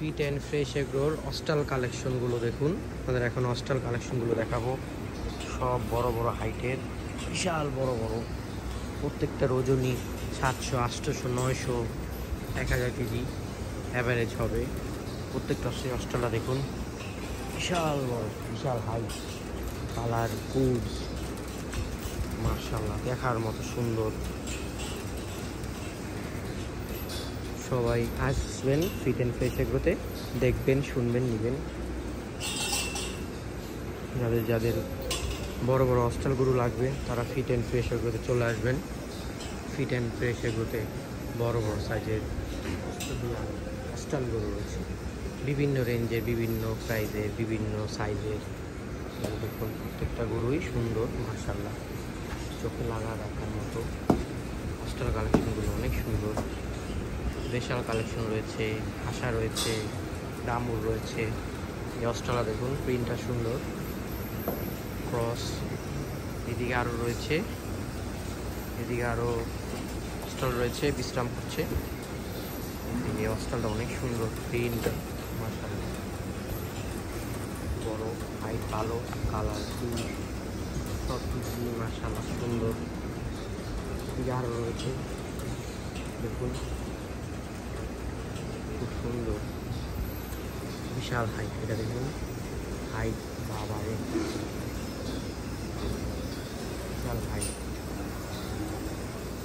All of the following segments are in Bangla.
ফিট অ্যান্ড ফ্রেশ এগ্রোর অস্টাল কালেকশনগুলো দেখুন। আপনাদের এখন অস্টাল কালেকশনগুলো দেখাবো। সব বড় বড় হাইটের, বিশাল বড় বড়, প্রত্যেকটার ওজনই 700, 800, 900, 1000 কেজি অ্যাভারেজ হবে। প্রত্যেকটা সেই অস্টালটা দেখুন, বিশাল বড়, বিশাল হাইট, কালার কুডস, মাশাআল্লাহ দেখার মতো সুন্দর। সবাই আসবেন ফিট অ্যান্ড ফ্রেশ এগ্রোতে, দেখবেন, শুনবেন, নেবেন। যাদের যাদের বড় বড় অস্টাল গরু লাগবে তারা ফিট অ্যান্ড ফ্রেশ এগ্রোতে চলে আসবেন। ফিট অ্যান্ড ফ্রেশ এগ্রোতে বড় বড় সাইজের অস্টাল গরু রয়েছে, বিভিন্ন রেঞ্জের, বিভিন্ন প্রাইজের, বিভিন্ন সাইজের। দেখুন প্রত্যেকটা গরুই সুন্দর, মাশাআল্লাহ চোখে লাগা রাখার মতো। অস্টাল কালেকশনগুলো অনেক সুন্দর। দেশাল কালেকশন রয়েছে, হাসা রয়েছে, দামুর রয়েছে। এই অস্ট্রালা দেখুন, প্রিন্টটা সুন্দর, ক্রস। এদিকে আরও রয়েছে, এদিকে আরও অস্ট্রাল রয়েছে, বিশ্রাম করছে। এই অস্ট্রালটা অনেক সুন্দর, প্রিন্ট মাশাআল্লাহ, বড়, হাইট ভালো, কালার ফুল, সব কিছু মাশাআল্লাহ সুন্দর। এদিকে আরও রয়েছে, দেখুন খুব সুন্দর, বিশাল হাইট। এটা দেখুন হাইট, বাবারে বিশাল হাইট।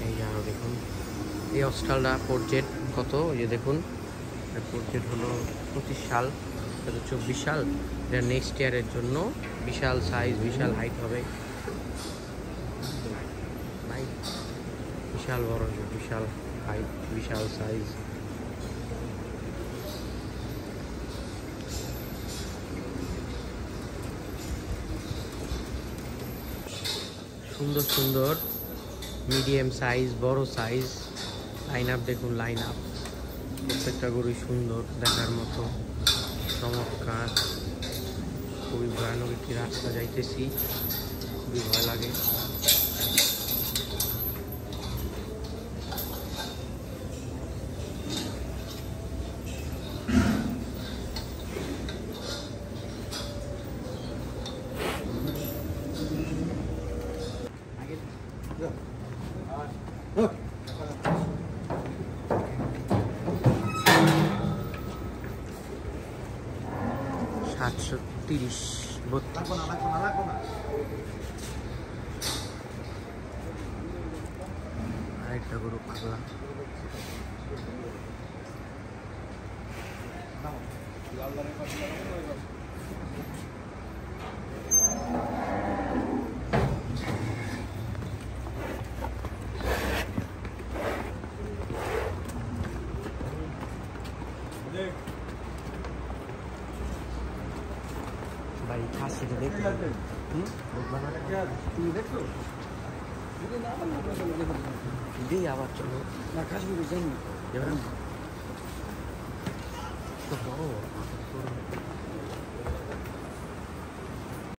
এই যে আরও দেখুন এই অস্ট্রালটা পোর্টজেট কত, ওই যে দেখুন পোর্টজেট হলো 25 সাল, এটা 24 সাল। এটা নেক্সট ইয়ারের জন্য বিশাল সাইজ, বিশাল হাইট হবে, বিশাল বড়, বিশাল হাইট, বিশাল সাইজ। সুন্দর সুন্দর মিডিয়াম সাইজ, বড় সাইজ। লাইন আপ দেখুন, লাইন আপ, প্রত্যেকটা গরুই সুন্দর, দেখার মতো, চমৎকার। খুবই ভয়ানক একটি রাস্তা যাইতেছি, খুবই ভয় লাগে। সাতশো 30, 32। আরেকটা গরু পাগলা, ভাই খাসিটা দেখতে দিই আবার চলো না, খাসি যাইনি বড়